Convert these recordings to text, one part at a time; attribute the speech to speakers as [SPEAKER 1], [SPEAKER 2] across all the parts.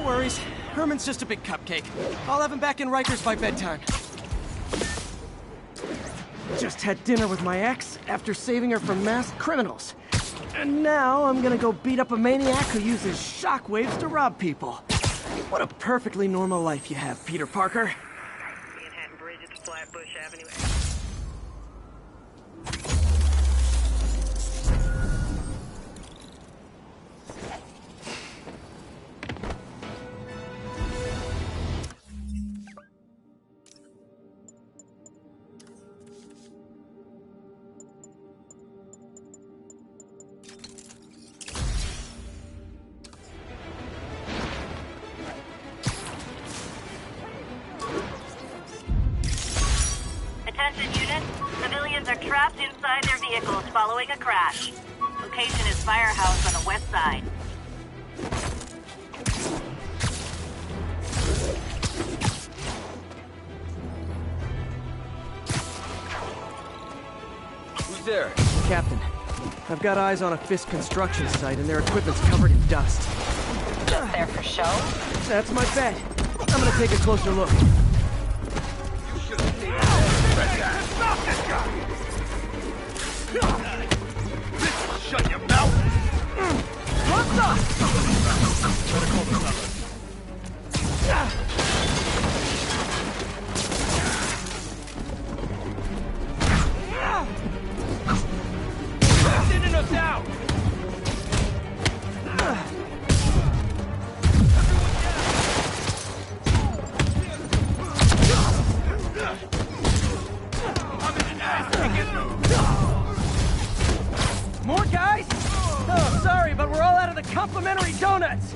[SPEAKER 1] worries. Herman's just a big cupcake. I'll have him back in Rikers by bedtime. Just had dinner with my ex after saving her from masked criminals. And now I'm gonna go beat up a maniac who uses shockwaves to rob people. What a perfectly normal life you have, Peter Parker.
[SPEAKER 2] Manhattan Bridge at Flatbush Avenue.
[SPEAKER 3] Attention units, civilians are trapped inside their vehicles following a crash. Location is Firehouse on the west side.
[SPEAKER 1] Who's there? Captain, I've got eyes on a Fisk construction site and their equipment's covered in dust.
[SPEAKER 3] Just there for show?
[SPEAKER 1] That's my bet. I'm gonna take a closer look.
[SPEAKER 4] Stop this guy! Shut your mouth!
[SPEAKER 1] What's up?
[SPEAKER 4] Better call the fellas. Thinning us out!
[SPEAKER 1] More guys? Oh, sorry, but we're all out of the complimentary donuts.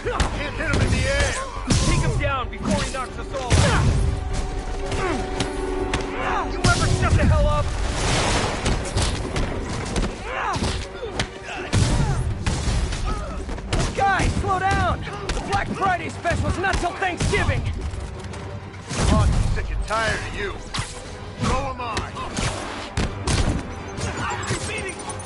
[SPEAKER 4] Can't hit him in the air!
[SPEAKER 1] Take him down before he knocks us all out. You ever shut the hell up? Guys, slow down! The Black Friday special's not till Thanksgiving!
[SPEAKER 4] Oh, I'm sick and tired of you. So am I.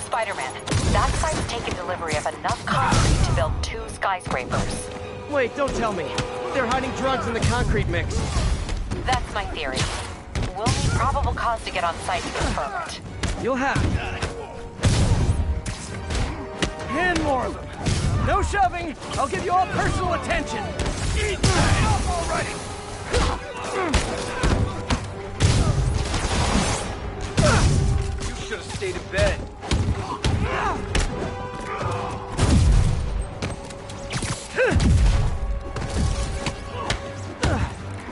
[SPEAKER 3] Spider-Man, that site's taken delivery of enough concrete to build 2 skyscrapers.
[SPEAKER 1] Wait, don't tell me. They're hiding drugs in the concrete mix.
[SPEAKER 3] That's my theory. We'll need probable cause to get on site to confirm it.
[SPEAKER 1] You'll have. And more of them. No shoving. I'll give you all personal attention.
[SPEAKER 4] Eat that already!
[SPEAKER 1] You should have stayed in bed.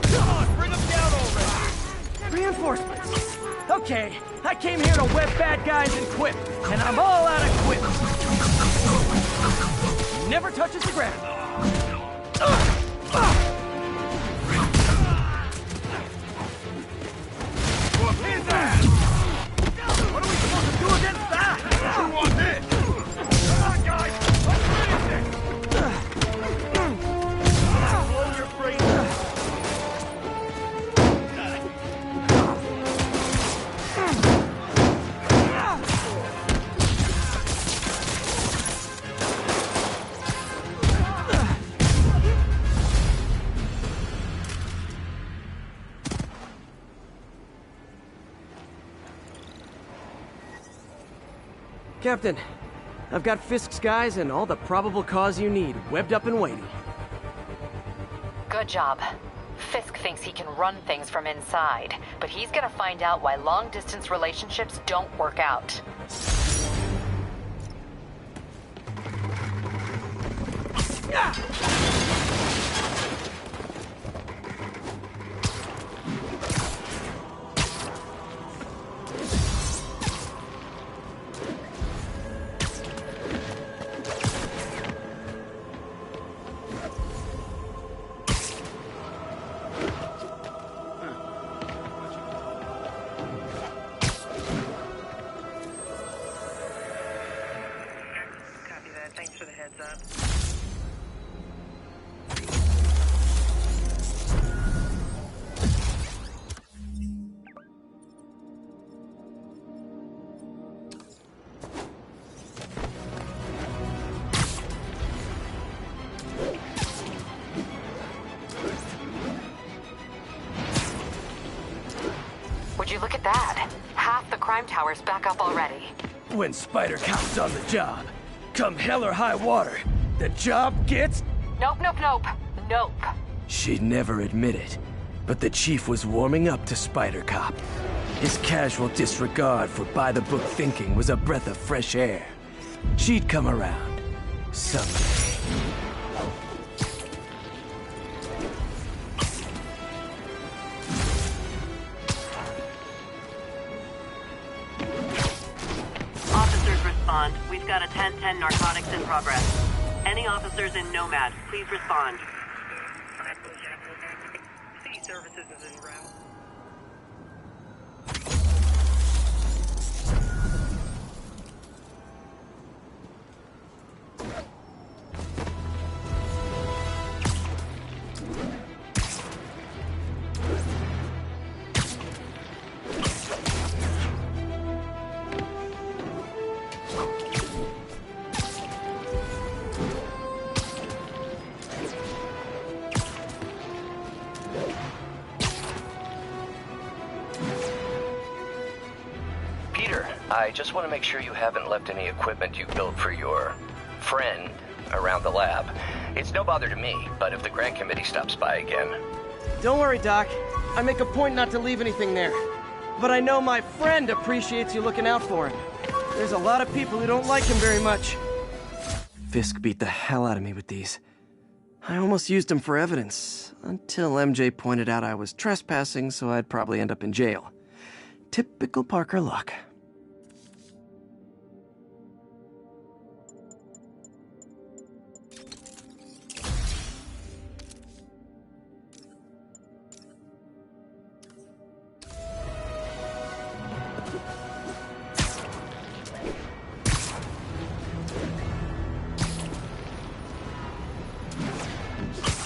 [SPEAKER 4] Come on, bring him down already!
[SPEAKER 1] Reinforcements. Okay, I came here to web bad guys and quip, and I'm all out of quip. Never touches the ground.
[SPEAKER 4] Whoop his ass! What are we supposed to do against that? You want this? Come on, guys! Let's finish it! Blow your brains out!
[SPEAKER 1] Captain, I've got Fisk's guys and all the probable cause you need, webbed up and waiting.
[SPEAKER 3] Good job. Fisk thinks he can run things from inside, but he's gonna find out why long-distance relationships don't work out.
[SPEAKER 2] Copy that. Thanks for the heads up.
[SPEAKER 3] at that. Half the crime tower's back up already.
[SPEAKER 1] When Spider Cop's on the job, come hell or high water, the job gets...
[SPEAKER 3] Nope, nope, nope. Nope.
[SPEAKER 1] She'd never admit it, but the chief was warming up to Spider Cop. His casual disregard for by-the-book thinking was a breath of fresh air. She'd come around. Someday.
[SPEAKER 2] Officers respond. We've got a 10-10 narcotics in progress. Any officers in Nomad, please respond. City services is en route.
[SPEAKER 5] I just want to make sure you haven't left any equipment you built for your friend around the lab. It's no bother to me, but if the grant committee stops by again...
[SPEAKER 1] Don't worry, Doc. I make a point not to leave anything there. But I know my friend appreciates you looking out for him. There's a lot of people who don't like him very much. Fisk beat the hell out of me with these. I almost used them for evidence, until MJ pointed out I was trespassing, so I'd probably end up in jail. Typical Parker luck.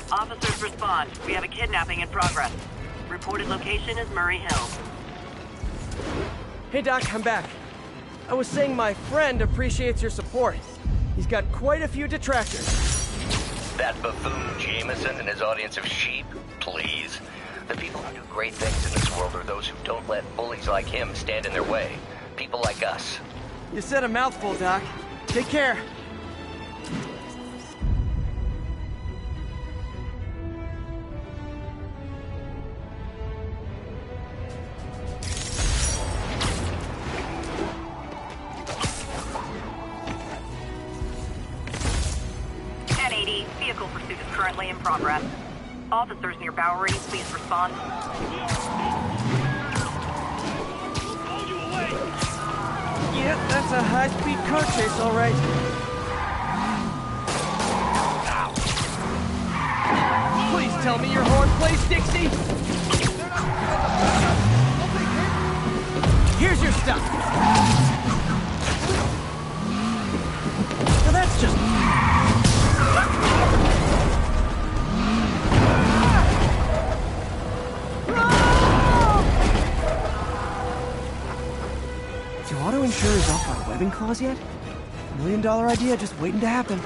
[SPEAKER 2] Officers respond. We have a kidnapping in progress. Reported location is Murray Hill.
[SPEAKER 1] Hey Doc, I'm back. I was saying my friend appreciates your support. He's got quite a few detractors.
[SPEAKER 5] That buffoon Jameson and his audience of sheep? Please. The people who do great things in this world are those who don't let bullies like him stand in their way. People like us.
[SPEAKER 1] You said a mouthful, Doc. Take care.
[SPEAKER 2] Vehicle pursuit is currently in progress. Officers near Bowery, please respond.
[SPEAKER 1] Yeah, that's a high-speed car chase, all right. Please tell me your horn plays, Dixie. Here's your stuff. Now that's just... Do auto insurers offer a webbing clause yet? $1 million idea just waiting to happen.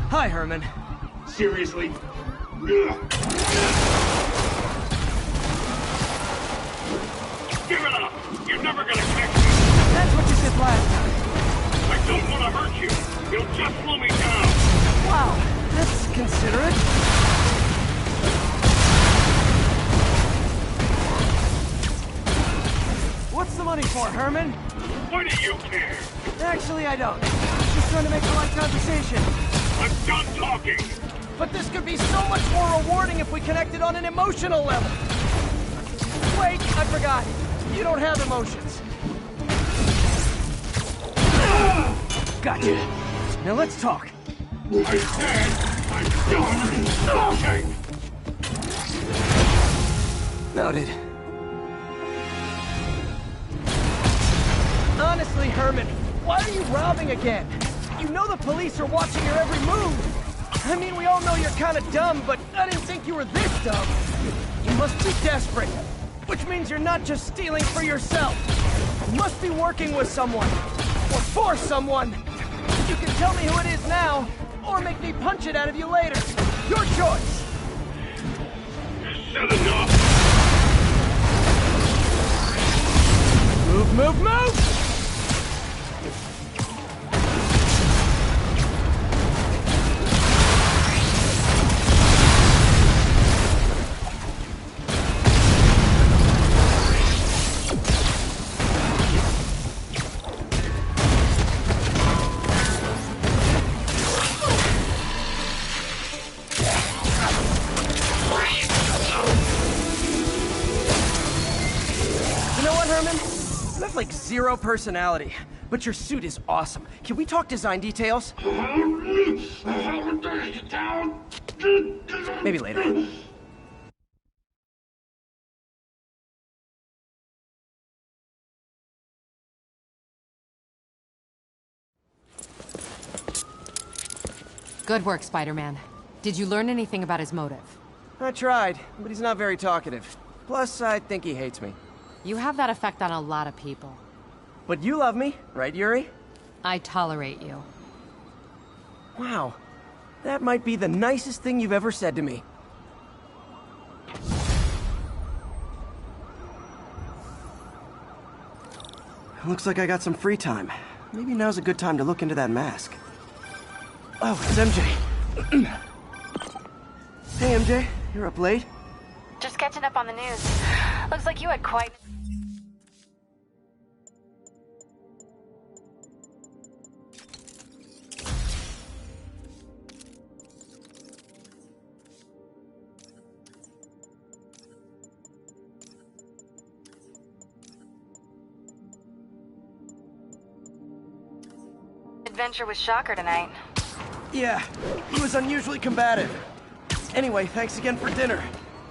[SPEAKER 1] Hi, Herman.
[SPEAKER 6] Seriously? Give it up! You're never gonna catch me!
[SPEAKER 1] That's what you said last time.
[SPEAKER 6] I don't want to hurt you! You'll just slow me down!
[SPEAKER 1] Wow, that's considerate. What's the money for, Herman?
[SPEAKER 6] Why do you care?
[SPEAKER 1] Actually, I don't. Just trying to make polite conversation.
[SPEAKER 6] I'm done talking!
[SPEAKER 1] But this could be so much more rewarding if we connected on an emotional level. Wait, I forgot. You don't have emotions. Gotcha. Now let's talk.
[SPEAKER 6] I said I'm done talking!
[SPEAKER 1] Noted. Honestly, Herman, Why are you robbing again? You know the police are watching your every move. I mean, we all know you're kind of dumb, but I didn't think you were this dumb. You must be desperate, which means you're not just stealing for yourself. You must be working with someone, or for someone. You can tell me who it is now, or make me punch it out of you later. Your choice.
[SPEAKER 6] Shut it up!
[SPEAKER 1] Move, move, move! Like zero personality, but your suit is awesome. Can we talk design details? Maybe later.
[SPEAKER 3] Good work, Spider-Man. Did you learn anything about his motive?
[SPEAKER 1] I tried, but he's not very talkative. Plus, I think he hates me.
[SPEAKER 3] You have that effect on a lot of people.
[SPEAKER 1] But you love me, right, Yuri?
[SPEAKER 3] I tolerate you.
[SPEAKER 1] Wow. That might be the nicest thing you've ever said to me. Looks like I got some free time. Maybe now's a good time to look into that mask. Oh, it's MJ. Hey, MJ. You're up late?
[SPEAKER 3] Just catching up on the news. Looks like you had quite... adventure with Shocker tonight.
[SPEAKER 1] Yeah, he was unusually combative. Anyway, thanks again for dinner.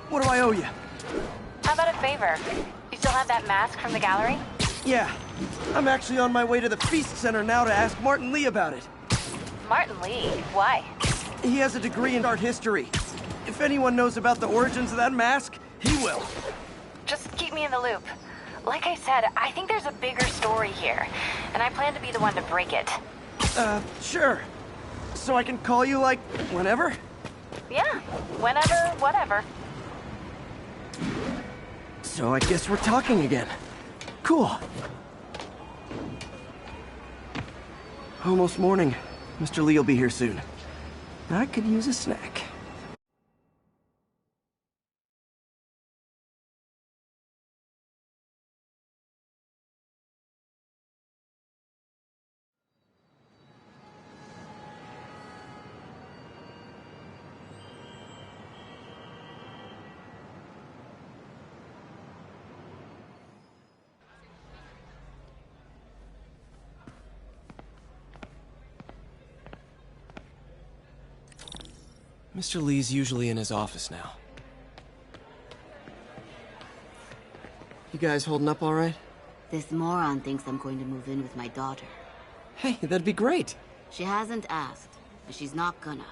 [SPEAKER 1] What do I owe you?
[SPEAKER 3] How about a favor? You still have that mask from the gallery?
[SPEAKER 1] Yeah. I'm actually on my way to the Feast Center now to ask Martin Lee about it.
[SPEAKER 3] Martin Lee? Why?
[SPEAKER 1] He has a degree in art history. If anyone knows about the origins of that mask, he will.
[SPEAKER 3] Just keep me in the loop. Like I said, I think there's a bigger story here, and I plan to be the one to break it.
[SPEAKER 1] Sure. So I can call you, like, whenever?
[SPEAKER 3] Yeah, whenever, whatever.
[SPEAKER 1] So I guess we're talking again. Cool. Almost morning. Mr. Lee will be here soon. I could use a snack. Mr. Lee's usually in his office now. You guys holding up all right?
[SPEAKER 7] This moron thinks I'm going to move in with my daughter.
[SPEAKER 1] Hey, that'd be great.
[SPEAKER 7] She hasn't asked, and she's not gonna.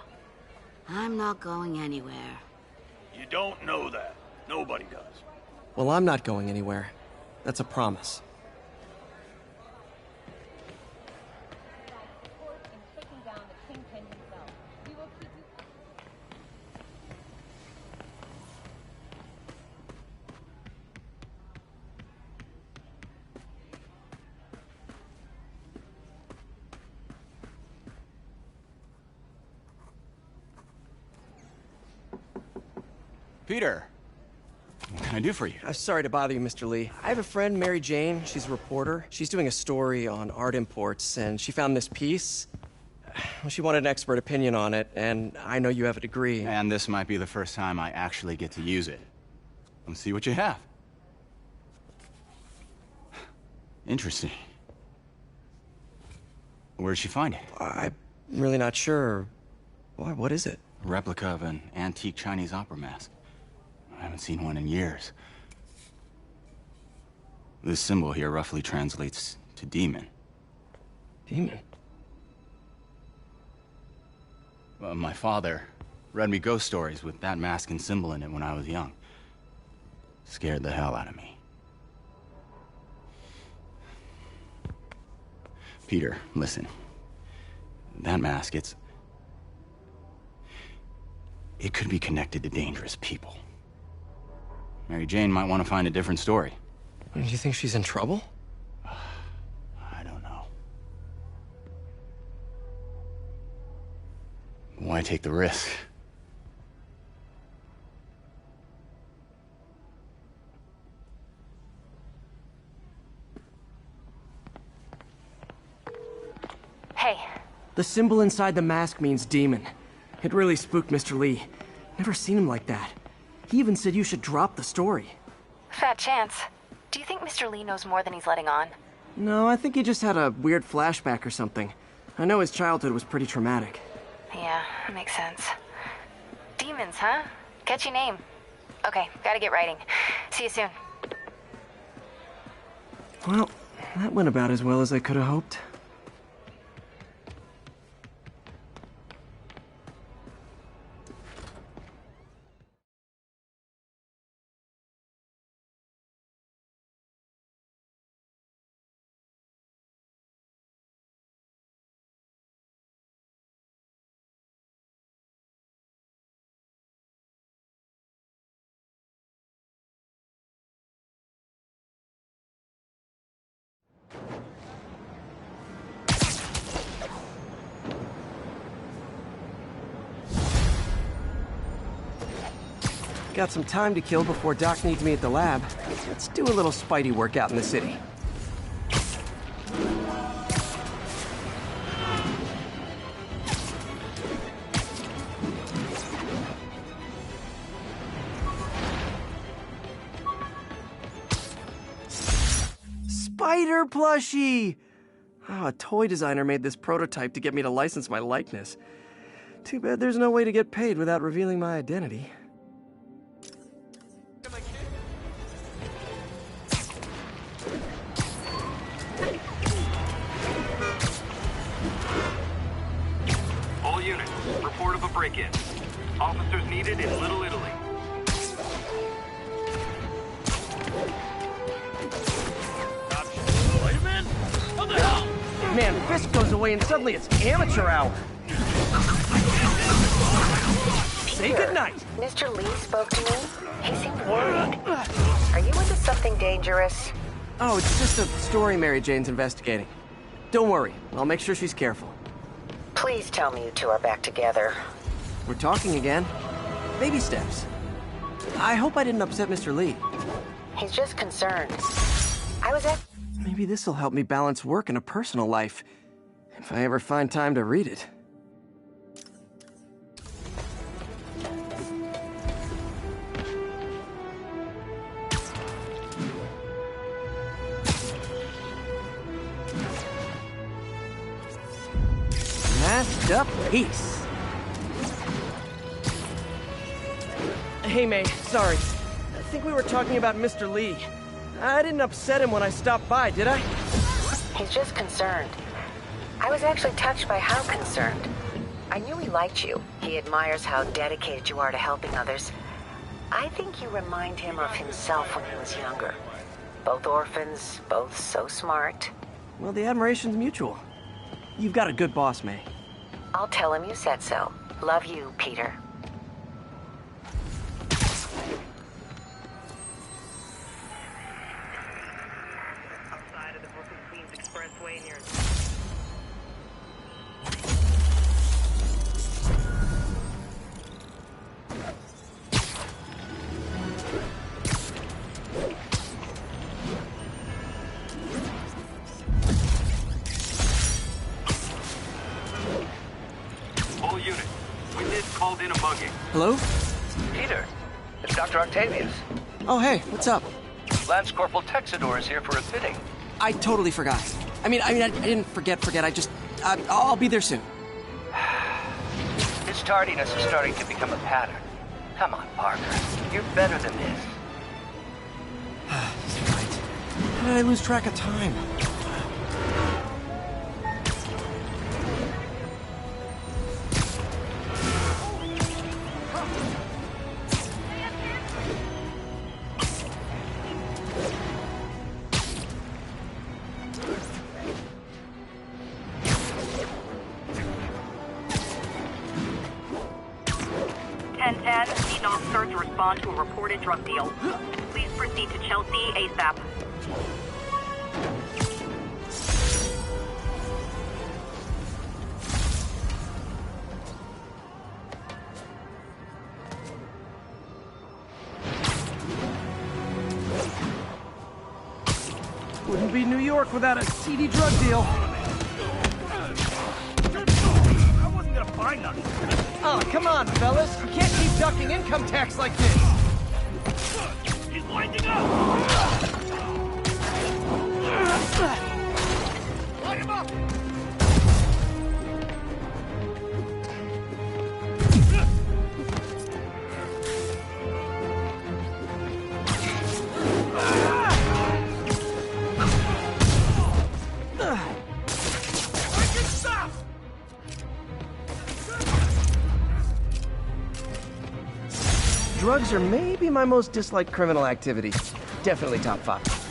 [SPEAKER 7] I'm not going anywhere.
[SPEAKER 6] You don't know that. Nobody does.
[SPEAKER 1] Well, I'm not going anywhere. That's a promise.
[SPEAKER 8] Peter, what can I do for you?
[SPEAKER 1] Sorry to bother you, Mr. Lee. I have a friend, Mary Jane. She's a reporter. She's doing a story on art imports, and she found this piece. Well, she wanted an expert opinion on it, and I know you have a degree.
[SPEAKER 8] And this might be the first time I actually get to use it. Let's see what you have. Interesting. Where did she find it?
[SPEAKER 1] I'm really not sure. Why, what is it?
[SPEAKER 8] A replica of an antique Chinese opera mask. I haven't seen one in years. This symbol here roughly translates to demon.
[SPEAKER 1] Demon.
[SPEAKER 8] My father read me ghost stories with that mask and symbol in it when I was young. Scared the hell out of me. Peter, listen. That mask, it could be connected to dangerous people. Mary Jane might want to find a different story.
[SPEAKER 1] Do you think she's in trouble?
[SPEAKER 8] I don't know. Why take the risk?
[SPEAKER 3] Hey.
[SPEAKER 1] The symbol inside the mask means demon. It really spooked Mr. Lee. Never seen him like that. He even said you should drop the story.
[SPEAKER 3] Fat chance. Do you think Mr. Lee knows more than he's letting on?
[SPEAKER 1] No, I think he just had a weird flashback or something. I know his childhood was pretty traumatic.
[SPEAKER 3] Yeah, makes sense. Demons, huh? Catchy name. Okay, gotta get writing. See you soon.
[SPEAKER 1] Well, that went about as well as I could have hoped. Got some time to kill before Doc needs me at the lab. Let's do a little Spidey workout in the city. Spider plushie! Oh, a toy designer made this prototype to get me to license my likeness. Too bad there's no way to get paid without revealing my identity.
[SPEAKER 6] All units, report of a break-in. Officers needed in Little Italy.
[SPEAKER 4] Spider-Man? What the hell?
[SPEAKER 1] Man, Fisk goes away and suddenly it's amateur hour. Say goodnight.
[SPEAKER 3] Mr. Lee spoke to me. He seemed worried. Are you into something dangerous?
[SPEAKER 1] Oh, it's just a story Mary Jane's investigating. Don't worry, I'll make sure she's careful.
[SPEAKER 3] Please tell me you two are back together.
[SPEAKER 1] We're talking again. Baby steps. I hope I didn't upset Mr. Lee.
[SPEAKER 3] He's just concerned. I was at...
[SPEAKER 1] Maybe this'll help me balance work and a personal life. If I ever find time to read it. Masterpiece. Hey, May, sorry. I think we were talking about Mr. Lee. I didn't upset him when I stopped by, did I?
[SPEAKER 3] He's just concerned. I was actually touched by how concerned. I knew he liked you. He admires how dedicated you are to helping others. I think you remind him of himself when he was younger. Both orphans, both so smart.
[SPEAKER 1] Well, the admiration's mutual. You've got a good boss, May.
[SPEAKER 3] I'll tell him you said so. Love you, Peter.
[SPEAKER 2] Outside of the Brooklyn Queens Expressway near...
[SPEAKER 6] All units, witness called in a mugging.
[SPEAKER 1] Hello?
[SPEAKER 5] Peter, it's Dr. Octavius.
[SPEAKER 1] Oh, hey, what's up?
[SPEAKER 5] Lance Corporal Texador is here for a fitting.
[SPEAKER 1] I totally forgot. I didn't forget. I'll be there soon.
[SPEAKER 5] His tardiness is starting to become a pattern. Come on, Parker. You're better than this.
[SPEAKER 1] He's right. How did I lose track of time?
[SPEAKER 2] 1010, need an officer to respond to a reported drug deal. Please proceed to Chelsea ASAP.
[SPEAKER 1] Wouldn't be New York without a seedy drug deal.
[SPEAKER 4] I wasn't gonna buy nothing.
[SPEAKER 1] Oh, come on, fellas. You can't keep ducking income tax like this.
[SPEAKER 4] He's winding up! Light him up!
[SPEAKER 1] Drugs are maybe my most disliked criminal activity. Definitely top 5.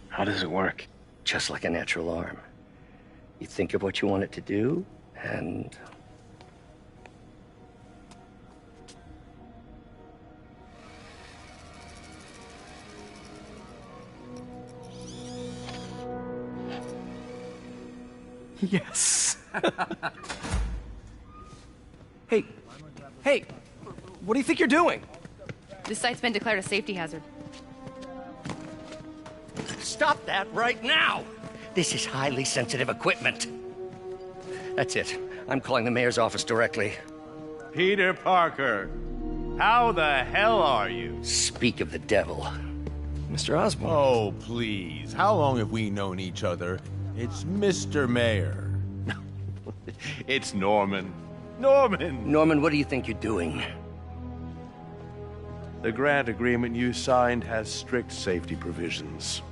[SPEAKER 5] How does it work? Just like a natural arm. You think of what you want it to do, and...
[SPEAKER 1] Yes. Hey, what do you think you're doing?
[SPEAKER 9] This site's been declared a safety hazard.
[SPEAKER 5] Stop that right now! This is highly sensitive equipment. That's it. I'm calling the mayor's office directly.
[SPEAKER 10] Peter Parker, how the hell are you?
[SPEAKER 5] Speak of the devil. Mr. Osborn.
[SPEAKER 10] Oh, please. How long have we known each other? It's Mr. Mayor. It's Norman.
[SPEAKER 5] Norman, what do you think you're doing?
[SPEAKER 10] The grant agreement you signed has strict safety provisions.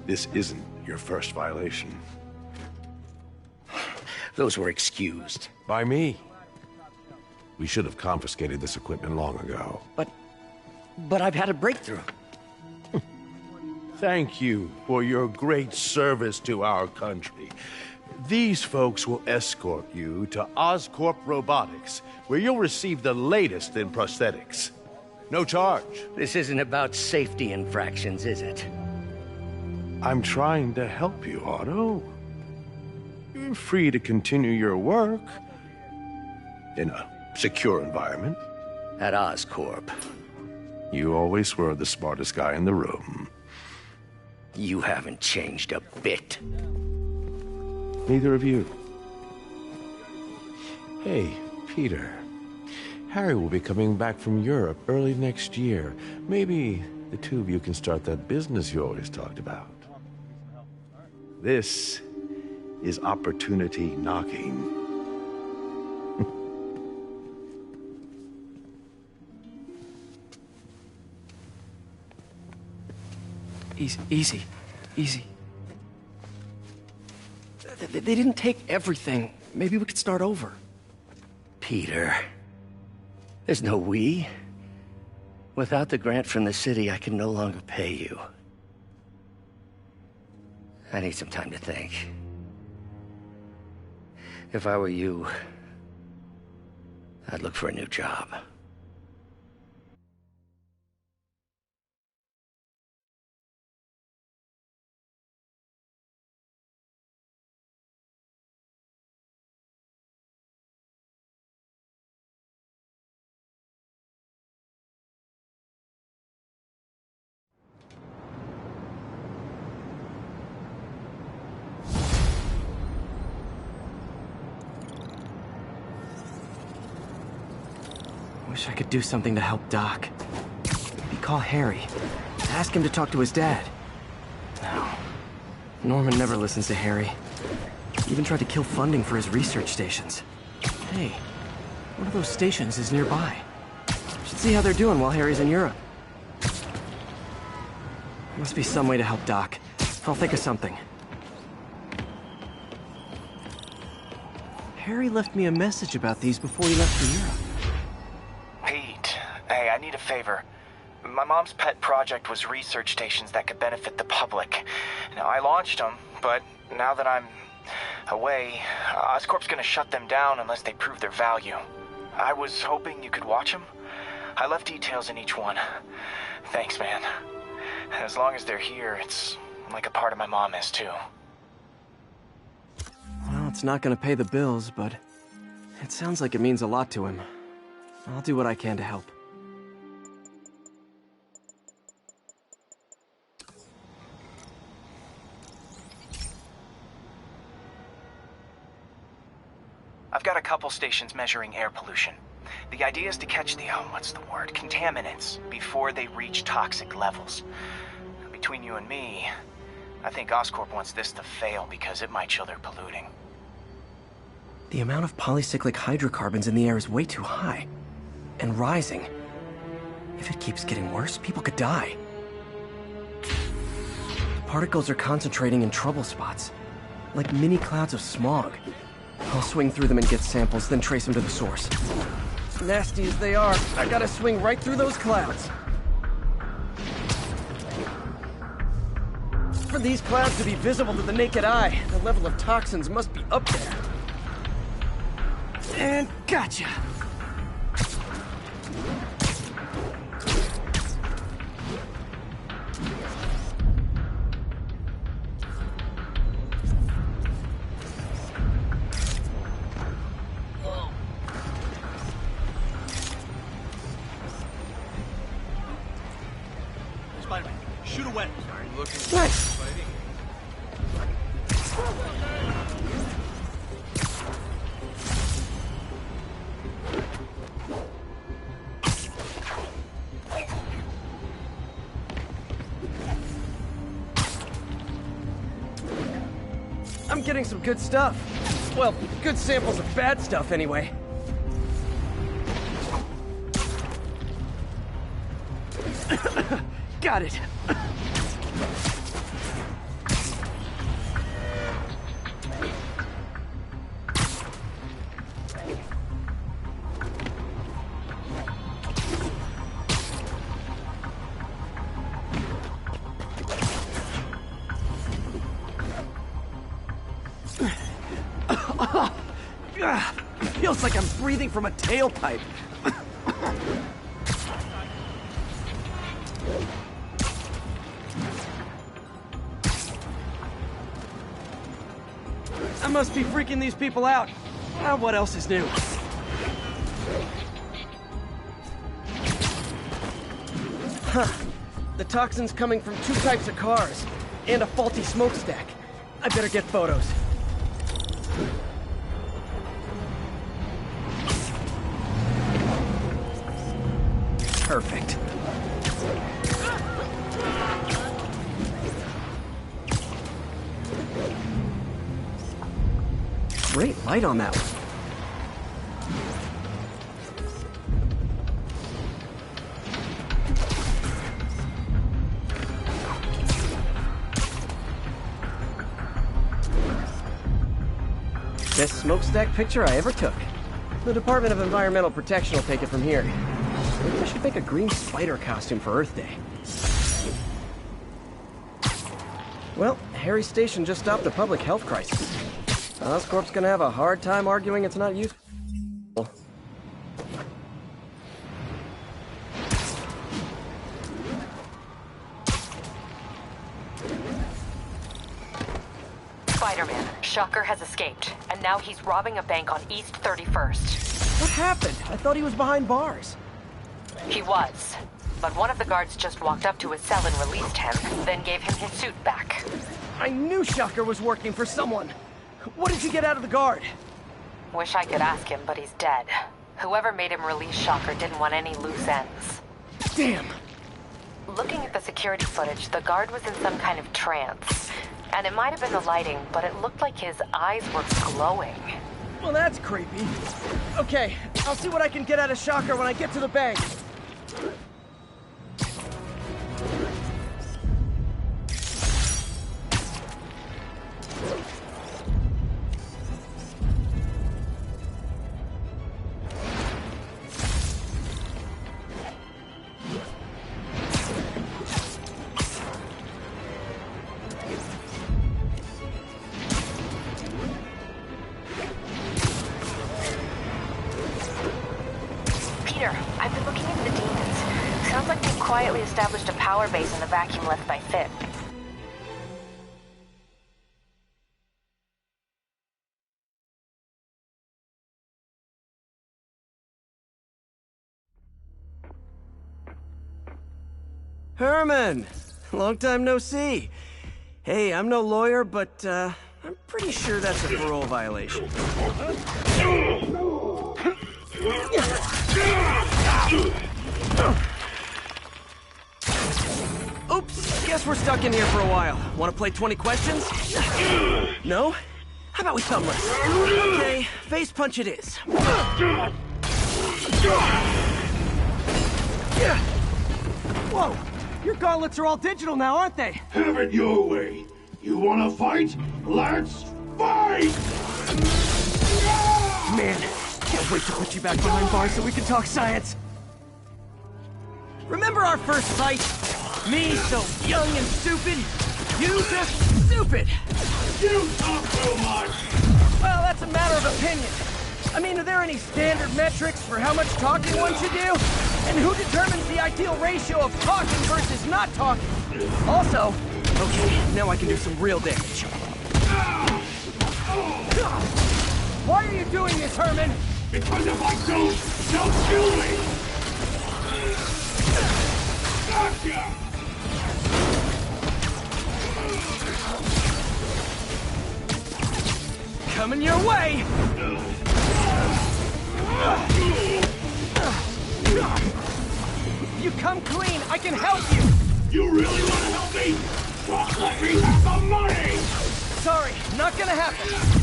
[SPEAKER 10] This isn't your first violation.
[SPEAKER 5] Those were excused.
[SPEAKER 10] By me. We should have confiscated this equipment long ago.
[SPEAKER 5] But I've had a breakthrough.
[SPEAKER 10] Thank you for your great service to our country. These folks will escort you to Oscorp Robotics, where you'll receive the latest in prosthetics. No charge.
[SPEAKER 5] This isn't about safety infractions, is it?
[SPEAKER 10] I'm trying to help you, Otto. You're free to continue your work in a secure environment.
[SPEAKER 5] At Oscorp.
[SPEAKER 10] You always were the smartest guy in the room.
[SPEAKER 5] You haven't changed a bit.
[SPEAKER 10] Neither of you. Hey, Peter. Harry will be coming back from Europe early next year. Maybe the two of you can start that business you always talked about. This is opportunity knocking.
[SPEAKER 1] Easy. They didn't take everything. Maybe we could start over.
[SPEAKER 5] Peter, there's no we. Without the grant from the city, I can no longer pay you. I need some time to think. If I were you, I'd look for a new job.
[SPEAKER 1] Wish I could do something to help Doc. call Harry. Ask him to talk to his dad. No. Norman never listens to Harry. He even tried to kill funding for his research stations. Hey, one of those stations is nearby. Should see how they're doing while Harry's in Europe. Must be some way to help Doc. I'll think of something. Harry left me a message about these before he left for Europe.
[SPEAKER 11] Pete, hey, I need a favor. My mom's pet project was research stations that could benefit the public. Now, I launched them, but now that I'm away, Oscorp's gonna shut them down unless they prove their value. I was hoping you could watch them. I left details in each one. Thanks, man. As long as they're here, it's like a part of my mom is, too.
[SPEAKER 1] Well, it's not gonna pay the bills, but it sounds like it means a lot to him. I'll do what I can to help.
[SPEAKER 11] I've got a couple stations measuring air pollution. The idea is to catch the, contaminants before they reach toxic levels. Between you and me, I think Oscorp wants this to fail because it might show they're polluting.
[SPEAKER 1] The amount of polycyclic hydrocarbons in the air is way too high. And rising. If it keeps getting worse, people could die. Particles are concentrating in trouble spots, like mini clouds of smog. I'll swing through them and get samples, then trace them to the source. Nasty as they are, I gotta swing right through those clouds. For these clouds to be visible to the naked eye, the level of toxins must be up there. And gotcha!
[SPEAKER 4] Spider-Man, shoot away.
[SPEAKER 1] Nice! I'm getting some good stuff. Well, good samples of bad stuff, anyway. Got it. Feels like I'm breathing from a tailpipe. I must be freaking these people out. What else is new? Huh. The toxin's coming from 2 types of cars, and a faulty smokestack. I better get photos. Perfect. Great light on that one. Best smokestack picture I ever took. The Department of Environmental Protection will take it from here. Maybe I should make a green spider costume for Earth Day. Well, Harry's station just stopped a public health crisis. Oscorp's gonna have a hard time arguing it's not useful.
[SPEAKER 12] Spider-Man, Shocker has escaped, and now he's robbing a bank on East 31st.
[SPEAKER 1] What happened? I thought he was behind bars.
[SPEAKER 12] He was, but one of the guards just walked up to his cell and released him, then gave him his suit back.
[SPEAKER 1] I knew Shocker was working for someone. What did you get out of the guard?
[SPEAKER 12] Wish I could ask him, but he's dead. Whoever made him release Shocker didn't want any loose ends.
[SPEAKER 1] Damn.
[SPEAKER 12] Looking at the security footage, the guard was in some kind of trance. And it might have been the lighting, but it looked like his eyes were glowing.
[SPEAKER 1] Well, that's creepy. Okay, I'll see what I can get out of Shocker when I get to the bank.
[SPEAKER 12] I've been looking into the demons. Sounds like they've quietly established a power base in the vacuum left by Fit.
[SPEAKER 1] Herman! Long time no see. Hey, I'm no lawyer, but I'm pretty sure that's a parole violation. Oops, guess we're stuck in here for a while. Want to play 20 questions? No? How about we thumbless? Okay, face punch it is. Whoa, your gauntlets are all digital now, aren't they?
[SPEAKER 4] Have it your way. You wanna fight? Let's fight!
[SPEAKER 1] Man, can't wait to put you back behind bars so we can talk science. Remember our first fight? Me, so young and stupid. You, just stupid.
[SPEAKER 4] You talk too much!
[SPEAKER 1] Well, that's a matter of opinion. I mean, are there any standard metrics for how much talking one should do? And who determines the ideal ratio of talking versus not talking? Also, okay, now I can do some real damage. Why are you doing this, Herman?
[SPEAKER 4] Because if I don't, they'll kill me! Gotcha!
[SPEAKER 1] Coming your way! If you come clean, I can help you!
[SPEAKER 4] You really want to help me? Well, let me have the money!
[SPEAKER 1] Sorry, not gonna happen.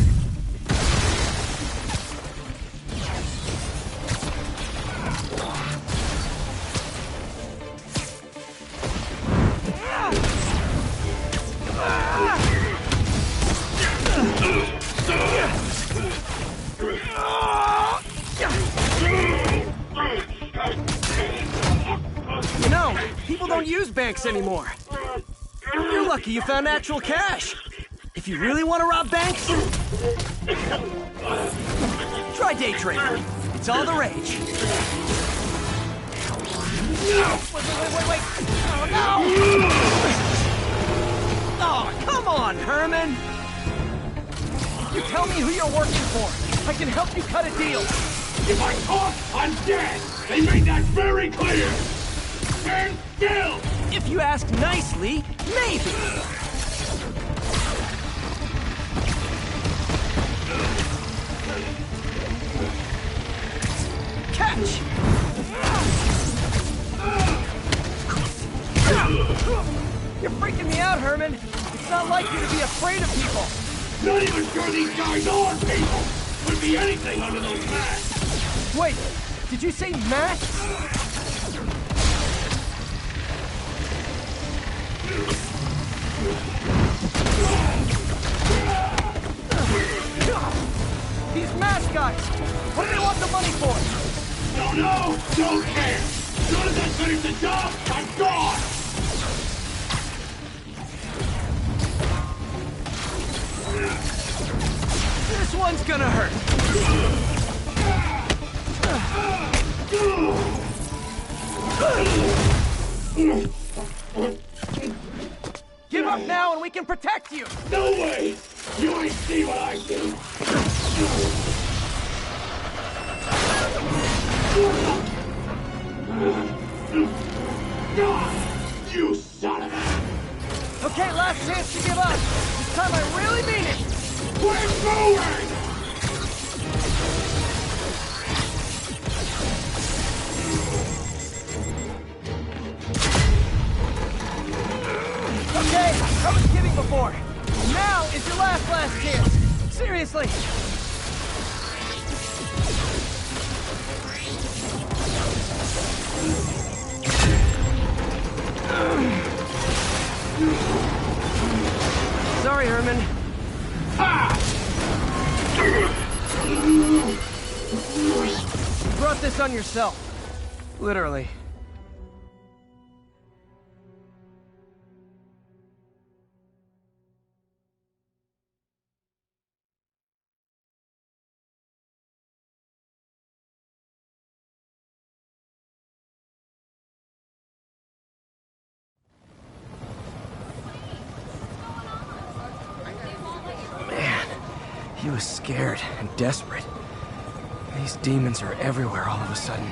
[SPEAKER 1] You know, people don't use banks anymore. You're lucky you found actual cash. If you really want to rob banks, try day trading. It's all the rage. Wait. Oh, no! Oh, come on, Herman! You tell me who you're working for. I can help you cut a deal.
[SPEAKER 4] If I talk, I'm dead! They made that very clear! Stand still!
[SPEAKER 1] If you ask nicely, maybe. Catch! You're freaking me out, Herman. It's not like you to be afraid of people.
[SPEAKER 4] Not even sure these guys are people! Could be anything under those masks!
[SPEAKER 1] Wait, did you say masks? These mask guys! What do they want the money for?
[SPEAKER 4] Don't know! Don't care! As soon as I finish the job, I'm gone!
[SPEAKER 1] This one's gonna hurt. Give up now and we can protect you!
[SPEAKER 4] No way! You ain't see what I do! You son of a...
[SPEAKER 1] Okay, last chance to give up. This time I really mean it!
[SPEAKER 4] We're moving!
[SPEAKER 1] for. Now is your last chance. Seriously. Sorry, Herman. You brought this on yourself. Literally. He was scared and desperate. These demons are everywhere all of a sudden.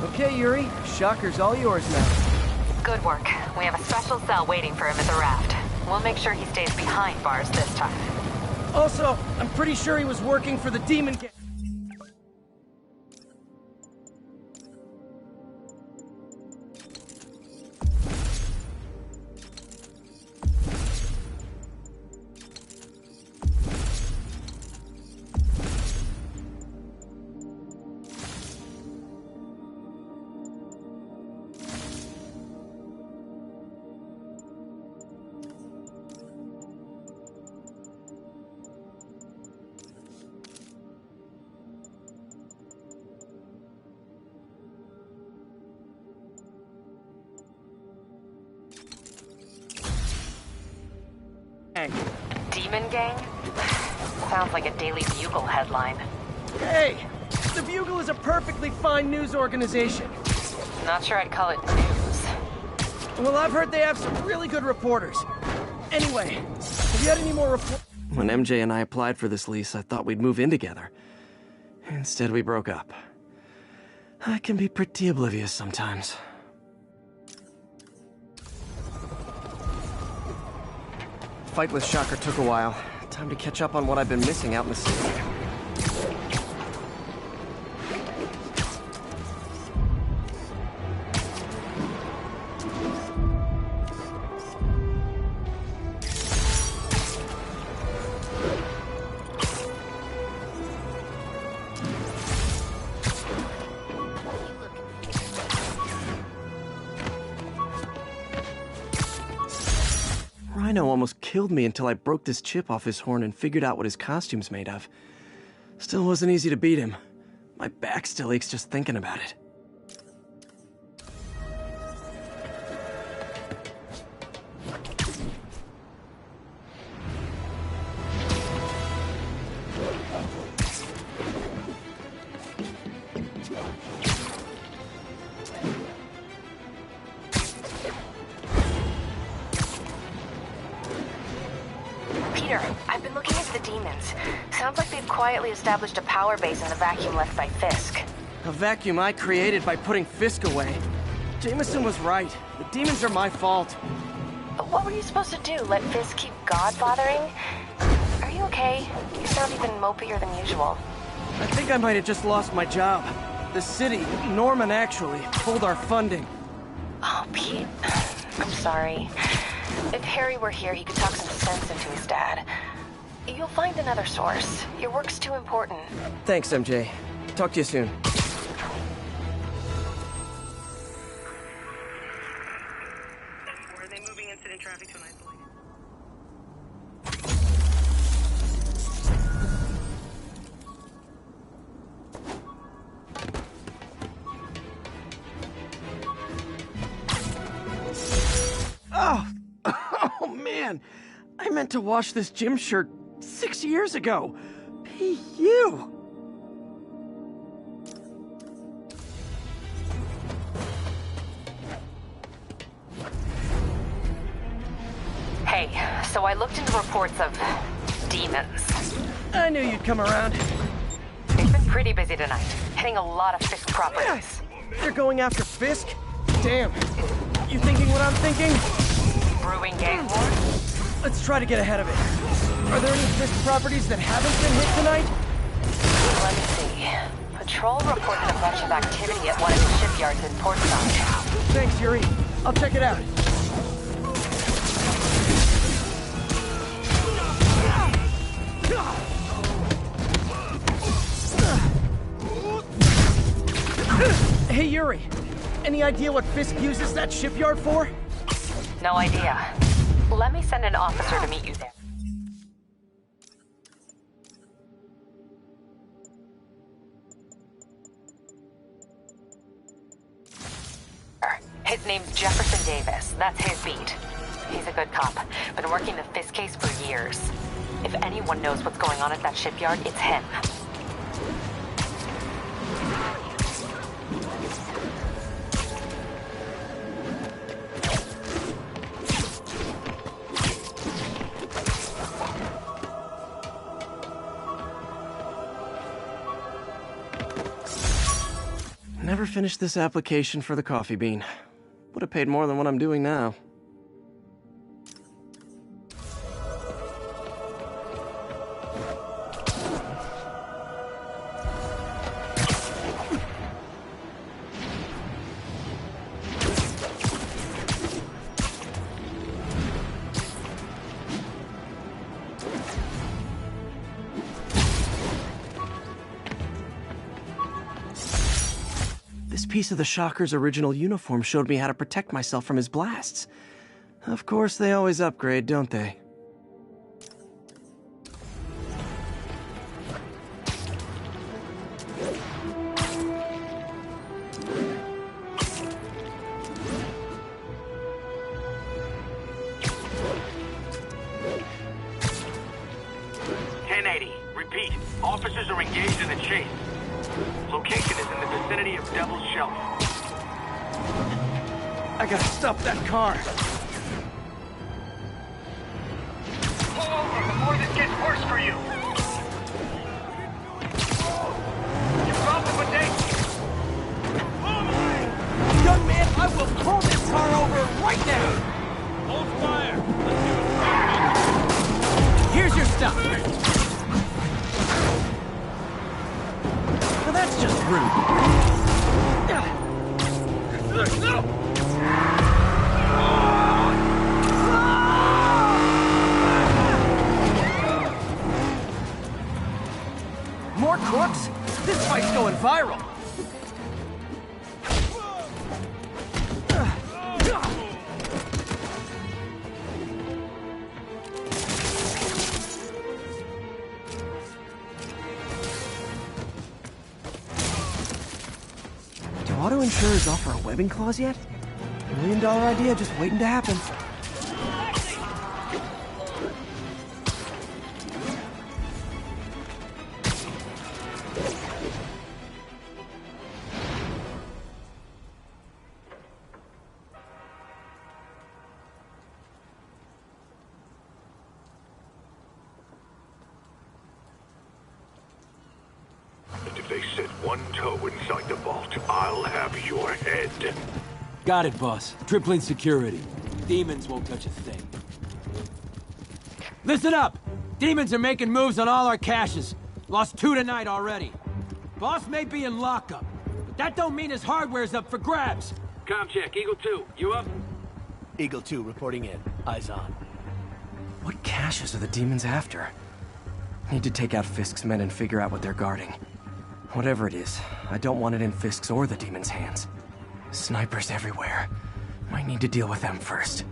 [SPEAKER 1] Okay, Yuri. Shocker's all yours now.
[SPEAKER 12] Good work. We have a special cell waiting for him at the raft. We'll make sure he stays behind bars this time.
[SPEAKER 1] Also, I'm pretty sure he was working for the demon gang.
[SPEAKER 12] Demon Gang? Sounds like a Daily Bugle headline.
[SPEAKER 1] Hey! The Bugle is a perfectly fine news organization.
[SPEAKER 12] Not sure I'd call it news.
[SPEAKER 1] Well, I've heard they have some really good reporters. Anyway, have you had any more reports? When MJ and I applied for this lease, I thought we'd move in together. Instead, we broke up. I can be pretty oblivious sometimes. Fight with Shocker took a while. Time to catch up on what I've been missing out in the city. Rhino almost killed me until I broke this chip off his horn and figured out what his costume's made of. Still wasn't easy to beat him. My back still aches just thinking about it.
[SPEAKER 12] I've been looking into the demons. Sounds like they've quietly established a power base in the vacuum left by Fisk.
[SPEAKER 1] A vacuum I created by putting Fisk away. Jameson was right. The demons are my fault.
[SPEAKER 12] What were you supposed to do? Let Fisk keep God-bothering? Are you okay? You sound even mopier than usual.
[SPEAKER 1] I think I might have just lost my job. The city, Norman actually, pulled our funding.
[SPEAKER 12] Oh, Pete. I'm sorry. If Harry were here, he could talk some sense into his dad. You'll find another source. Your work's too important.
[SPEAKER 1] Thanks, MJ. Talk to you soon.
[SPEAKER 2] Or are they moving incident traffic to an isolated?
[SPEAKER 1] Oh man, I meant to wash this gym shirt 6 years ago. P.U.
[SPEAKER 12] Hey, so I looked into reports of demons.
[SPEAKER 1] I knew you'd come around.
[SPEAKER 12] It's been pretty busy tonight, hitting a lot of Fisk properties.
[SPEAKER 1] They're going after Fisk? Damn. You thinking what I'm thinking?
[SPEAKER 12] Brewing gang war?
[SPEAKER 1] Let's try to get ahead of it. Are there any Fisk properties that haven't been hit tonight?
[SPEAKER 12] Let me see.
[SPEAKER 3] Patrol reported a bunch of activity at one of the shipyards in Portside.
[SPEAKER 1] Thanks, Yuri. I'll check it out. Hey, Yuri. Any idea what Fisk uses that shipyard for?
[SPEAKER 3] No idea. Let me send an officer to meet you there. His name's Jefferson Davis. That's his beat. He's a good cop. Been working the Fisk case for years. If anyone knows what's going on at that shipyard, it's him.
[SPEAKER 1] Never finished this application for the coffee bean. Would have paid more than what I'm doing now. This piece of the Shocker's original uniform showed me how to protect myself from his blasts. Of course, they always upgrade, don't they?
[SPEAKER 6] Repeat, officers are engaged in a chase. Location is in the vicinity of Devil's Shelf.
[SPEAKER 1] I gotta stop that car.
[SPEAKER 6] Pull over before this gets worse for you. You dropped the bidet.
[SPEAKER 1] Young man, I will pull this car over right now.
[SPEAKER 6] Hold fire.
[SPEAKER 1] Here's your stuff. Well, that's just rude. More crooks? This fight's going viral. Do auto insurers offer a webbing clause yet? $1 million idea just waiting to happen.
[SPEAKER 10] If they set one toe inside the vault, I'll have your head.
[SPEAKER 13] Got it, boss. Tripling security. Demons won't touch a thing. Listen up! Demons are making moves on all our caches. Lost 2 tonight already. Boss may be in lockup, but that don't mean his hardware's up for grabs.
[SPEAKER 6] Com check, Eagle 2, you up?
[SPEAKER 13] Eagle 2 reporting in. Eyes on.
[SPEAKER 1] What caches are the demons after? Need to take out Fisk's men and figure out what they're guarding. Whatever it is, I don't want it in Fisk's or the demons' hands. Snipers everywhere. Might need to deal with them first.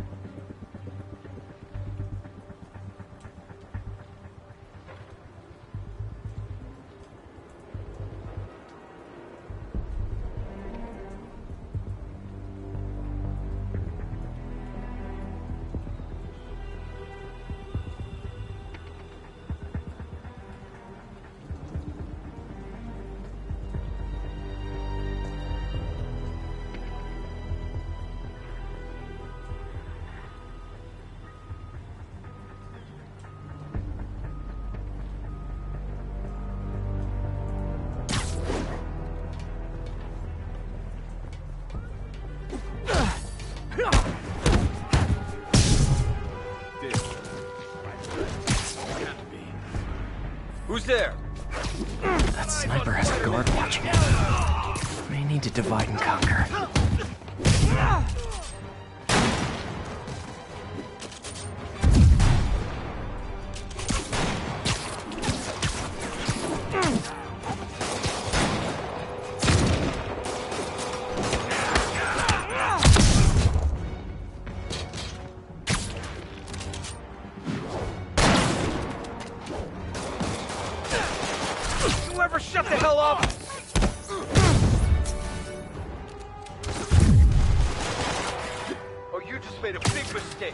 [SPEAKER 1] That sniper has a guard watching him. May need to divide and conquer.
[SPEAKER 4] Whoever shut the hell up! Oh, you just made a big mistake.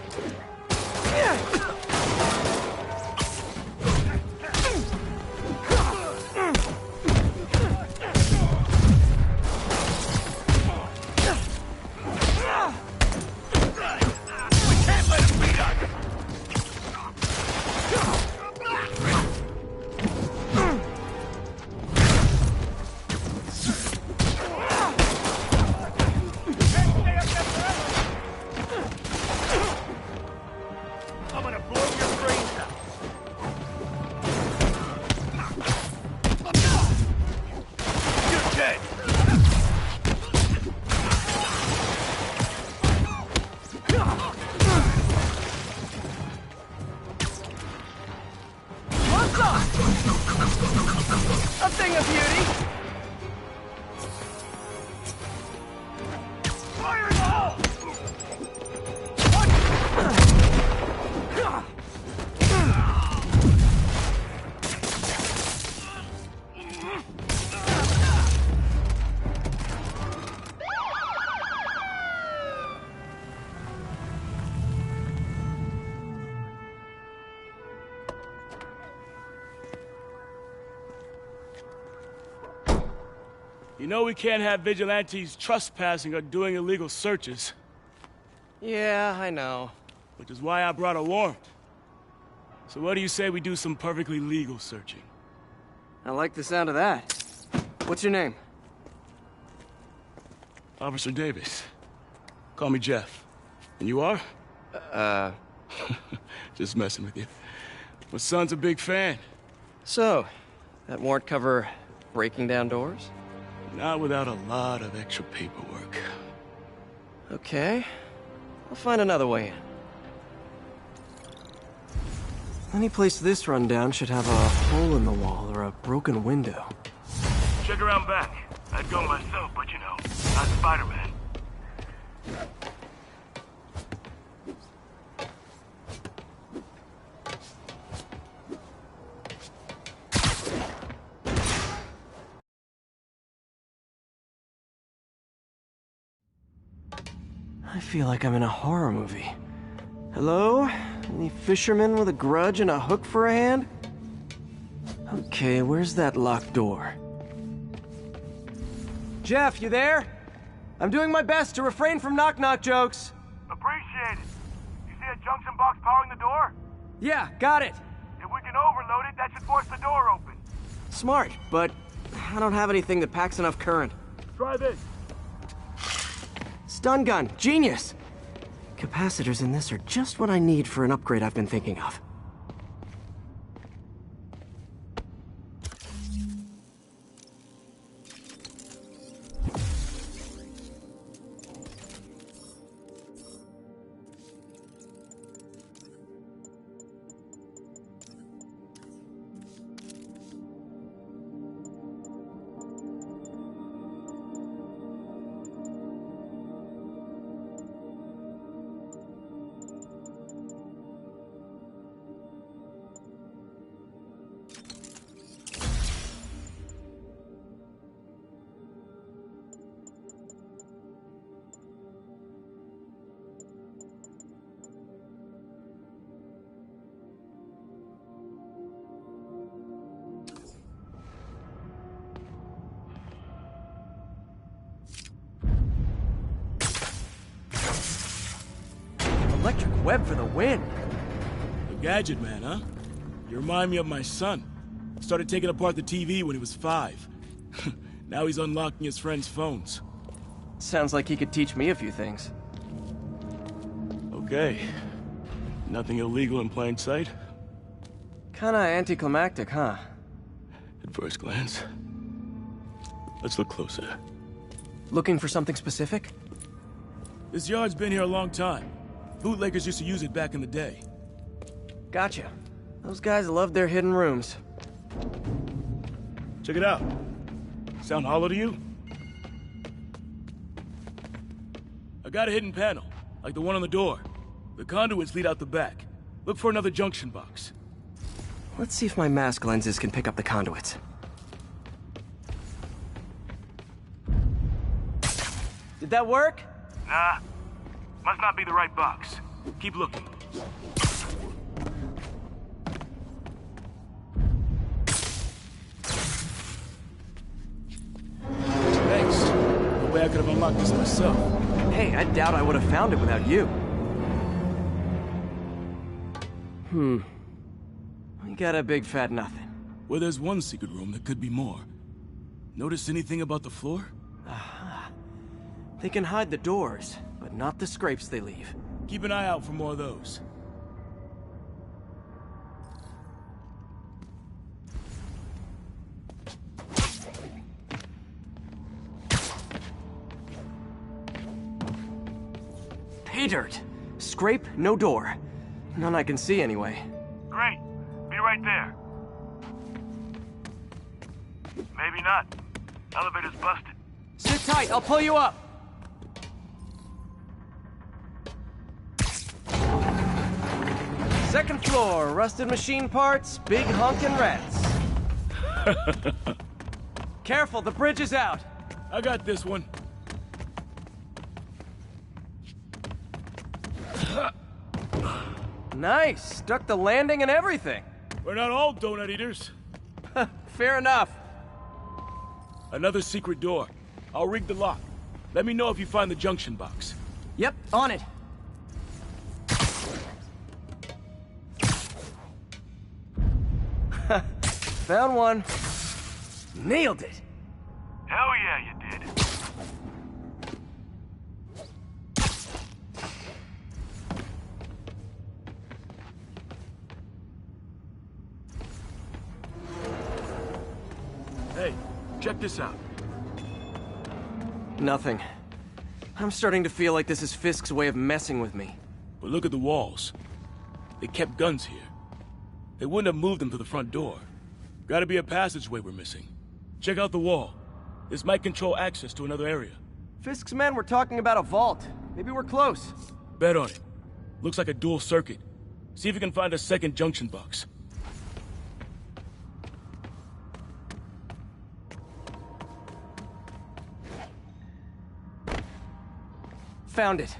[SPEAKER 4] We can't let him beat us! I'm gonna blow your brains out. You're dead.
[SPEAKER 1] What's up? A thing of beauty.
[SPEAKER 4] Fire in the hole!
[SPEAKER 14] You know we can't have vigilantes trespassing or doing illegal searches.
[SPEAKER 1] Yeah, I know.
[SPEAKER 14] Which is why I brought a warrant. So what do you say we do some perfectly legal searching?
[SPEAKER 1] I like the sound of that. What's your name?
[SPEAKER 14] Officer Davis. Call me Jeff. And you are? Just messing with you. My son's a big fan.
[SPEAKER 1] So, that warrant cover breaking down doors?
[SPEAKER 14] Not without a lot of extra paperwork.
[SPEAKER 1] Okay. I'll find another way in. Any place this rundown should have a hole in the wall or a broken window.
[SPEAKER 6] Check around back. I'd go myself, but you know, I'm Spider-Man.
[SPEAKER 1] I feel like I'm in a horror movie. Hello? Any fisherman with a grudge and a hook for a hand? Okay, where's that locked door? Jeff, you there? I'm doing my best to refrain from knock-knock jokes.
[SPEAKER 6] Appreciate it. You see a junction box powering the door?
[SPEAKER 1] Yeah, got it.
[SPEAKER 6] If we can overload it, that should force the door open.
[SPEAKER 1] Smart, but I don't have anything that packs enough current.
[SPEAKER 6] Try this.
[SPEAKER 1] Stun gun, genius! Capacitors in this are just what I need for an upgrade I've been thinking of. Electric web for the win.
[SPEAKER 14] A gadget man, huh? You remind me of my son. Started taking apart the TV when he was 5. Now he's unlocking his friends' phones.
[SPEAKER 1] Sounds like he could teach me a few things.
[SPEAKER 14] Okay. Nothing illegal in plain sight?
[SPEAKER 1] Kinda anticlimactic, huh?
[SPEAKER 14] At first glance. Let's look closer.
[SPEAKER 1] Looking for something specific?
[SPEAKER 14] This yard's been here a long time. Bootleggers used to use it back in the day.
[SPEAKER 1] Gotcha. Those guys love their hidden rooms.
[SPEAKER 14] Check it out. Sound hollow to you? I got a hidden panel, like the one on the door. The conduits lead out the back. Look for another junction box.
[SPEAKER 1] Let's see if my mask lenses can pick up the conduits. Did that work?
[SPEAKER 14] Nah. Must not be the right box. Keep looking. Thanks. No way I could have unlocked this myself.
[SPEAKER 1] Hey, I doubt I would have found it without you. We got a big fat nothing.
[SPEAKER 14] Well, there's one secret room, there could be more. Notice anything about the floor?
[SPEAKER 1] Aha. They can hide the doors, but not the scrapes they leave.
[SPEAKER 14] Keep an eye out for more of those.
[SPEAKER 1] Pay dirt. Scrape, no door. None I can see anyway.
[SPEAKER 14] Great. Be right there. Maybe not. Elevator's busted.
[SPEAKER 1] Sit tight, I'll pull you up. Second floor, rusted machine parts, big honkin' rats. Careful, the bridge is out.
[SPEAKER 14] I got this one.
[SPEAKER 1] Nice, stuck the landing and everything.
[SPEAKER 14] We're not all donut eaters.
[SPEAKER 1] Fair enough.
[SPEAKER 14] Another secret door. I'll rig the lock. Let me know if you find the junction box.
[SPEAKER 1] Yep, on it. Found one. Nailed it.
[SPEAKER 14] Hell yeah, you did. Hey, check this out.
[SPEAKER 1] Nothing. I'm starting to feel like this is Fisk's way of messing with me.
[SPEAKER 14] But look at the walls. They kept guns here. They wouldn't have moved them to the front door. Gotta be a passageway we're missing. Check out the wall. This might control access to another area.
[SPEAKER 1] Fisk's men were talking about a vault. Maybe we're close.
[SPEAKER 14] Bet on it. Looks like a dual circuit. See if you can find a second junction box.
[SPEAKER 1] Found it.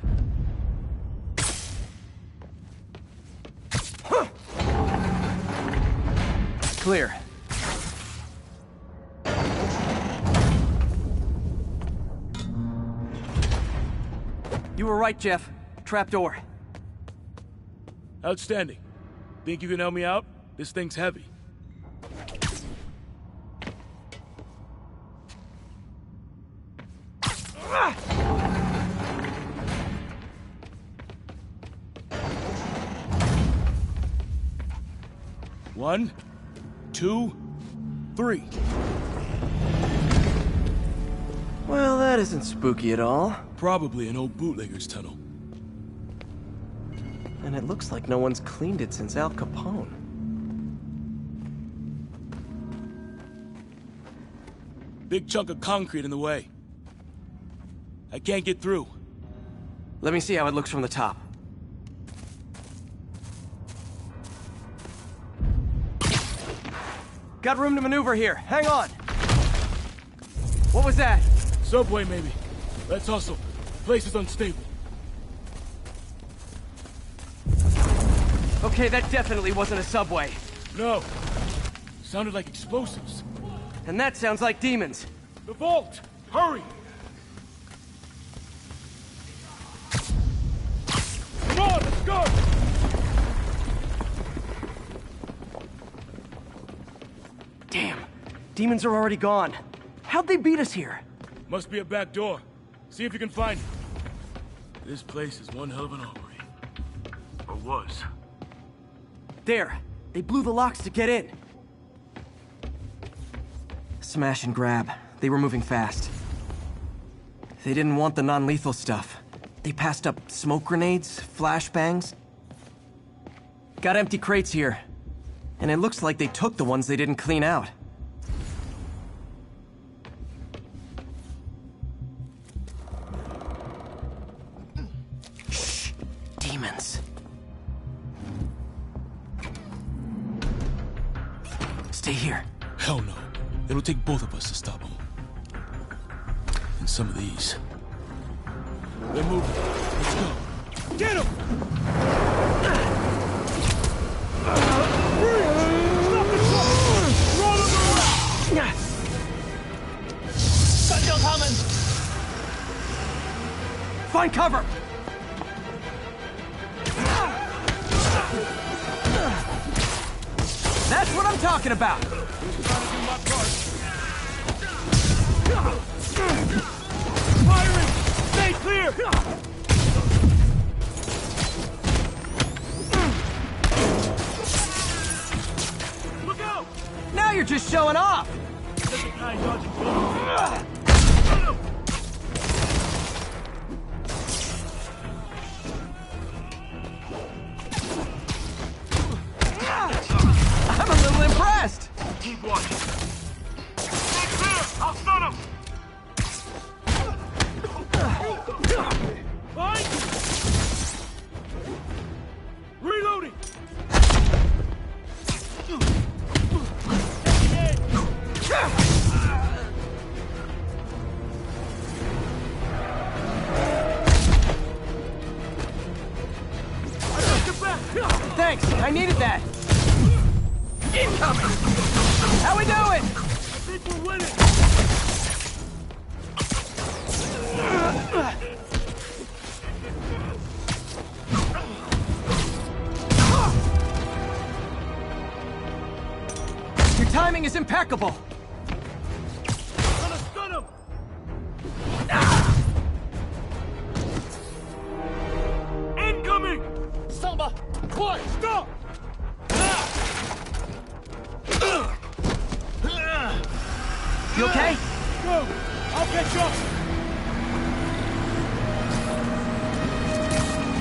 [SPEAKER 1] Clear. You were right, Jeff. Trapdoor.
[SPEAKER 14] Outstanding. Think you can help me out? This thing's heavy. One, two, three.
[SPEAKER 1] Well, that isn't spooky at all.
[SPEAKER 14] Probably an old bootlegger's tunnel.
[SPEAKER 1] And it looks like no one's cleaned it since Al Capone.
[SPEAKER 14] Big chunk of concrete in the way. I can't get through.
[SPEAKER 1] Let me see how it looks from the top. Got room to maneuver here. Hang on. What was that?
[SPEAKER 14] Subway, maybe. Let's hustle. Place is unstable.
[SPEAKER 1] Okay, that definitely wasn't a subway.
[SPEAKER 14] No. Sounded like explosives.
[SPEAKER 1] And that sounds like demons.
[SPEAKER 14] The vault! Hurry! Come on, let's go!
[SPEAKER 1] Damn. Demons are already gone. How'd they beat us here?
[SPEAKER 14] Must be a back door. See if you can find it. This place is one hell of an armory. Or was.
[SPEAKER 1] There. They blew the locks to get in. Smash and grab. They were moving fast. They didn't want the non-lethal stuff. They passed up smoke grenades, flashbangs. Got empty crates here. And it looks like they took the ones they didn't clean out. Shh! Demons. Stay here.
[SPEAKER 14] Hell no. It'll take both of us to stop them. And some of these. They're moving. Let's go. Get him!
[SPEAKER 4] Stop the truck! Roll him around! Got you coming!
[SPEAKER 1] Find cover! That's what I'm talking about!
[SPEAKER 4] Firing! Stay clear! Look out!
[SPEAKER 1] Now you're just showing off!
[SPEAKER 4] There's a guy dodging bullets.
[SPEAKER 1] I'm a little impressed!
[SPEAKER 4] Keep watching. Stay clear! I'll stun him! Fine! Reloading!
[SPEAKER 1] Thanks, I needed that! Incoming! How we doing?
[SPEAKER 4] I think we're winning!
[SPEAKER 1] Your timing is impeccable!
[SPEAKER 4] Gonna stun him! Incoming! Samba! Quiet! Stop!
[SPEAKER 1] You okay?
[SPEAKER 4] Go! I'll catch up!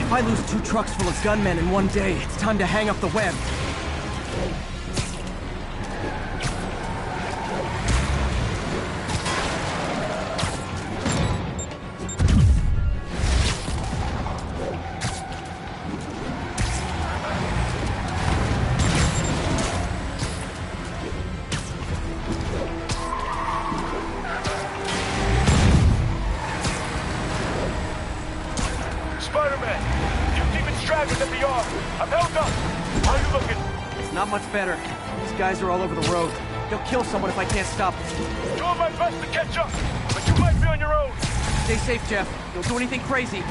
[SPEAKER 1] If I lose 2 trucks full of gunmen in one day, it's time to hang up the web.
[SPEAKER 4] Spider-Man! You demon stragglers at the yard! I'm held up! How you looking?
[SPEAKER 1] Not much better. These guys are all over the road. They'll kill someone if I can't stop them.
[SPEAKER 4] Doing my best to catch up, but you might be on your own!
[SPEAKER 1] Stay safe, Jeff. Don't do anything crazy.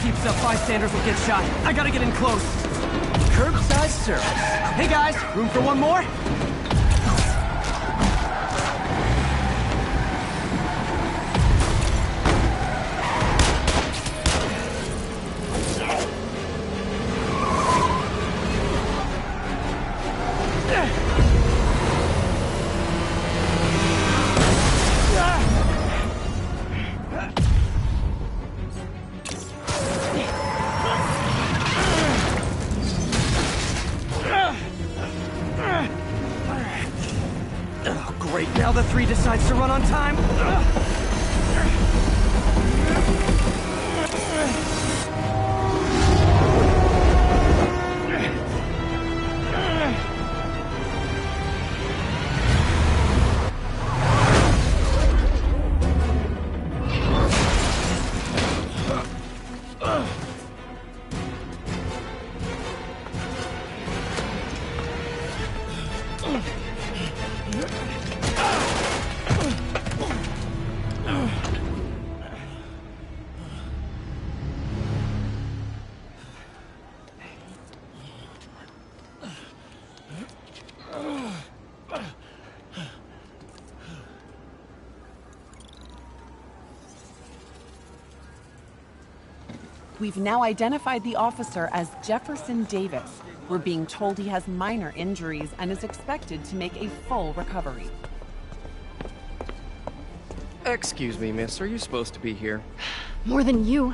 [SPEAKER 1] Keeps up, bystanders will get shot. I gotta get in close. Curbside service. Hey guys, room for one more? Great, now the 3 decides to run on time.
[SPEAKER 15] We've now identified the officer as Jefferson Davis. We're being told he has minor injuries and is expected to make a full recovery.
[SPEAKER 16] Excuse me, miss. Are you supposed to be here?
[SPEAKER 17] More than you.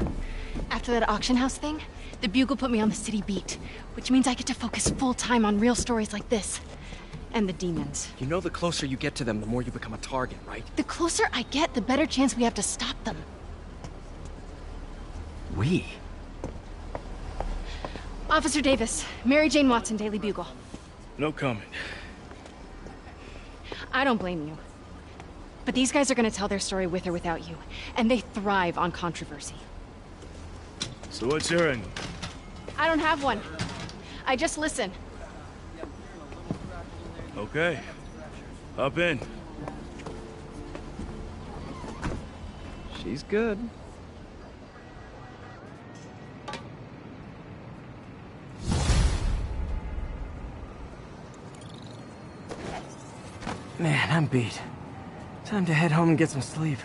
[SPEAKER 17] After that auction house thing, the Bugle put me on the city beat, which means I get to focus full-time on real stories like this. And the demons.
[SPEAKER 16] You know the closer you get to them, the more you become a target, right?
[SPEAKER 17] The closer I get, the better chance we have to stop them.
[SPEAKER 16] We?
[SPEAKER 17] Officer Davis, Mary Jane Watson, Daily Bugle.
[SPEAKER 14] No comment.
[SPEAKER 17] I don't blame you. But these guys are gonna tell their story with or without you, and they thrive on controversy.
[SPEAKER 14] So what's your angle?
[SPEAKER 17] I don't have one. I just listen.
[SPEAKER 14] Okay. Hop in.
[SPEAKER 16] She's good.
[SPEAKER 1] Man, I'm beat. Time to head home and get some sleep.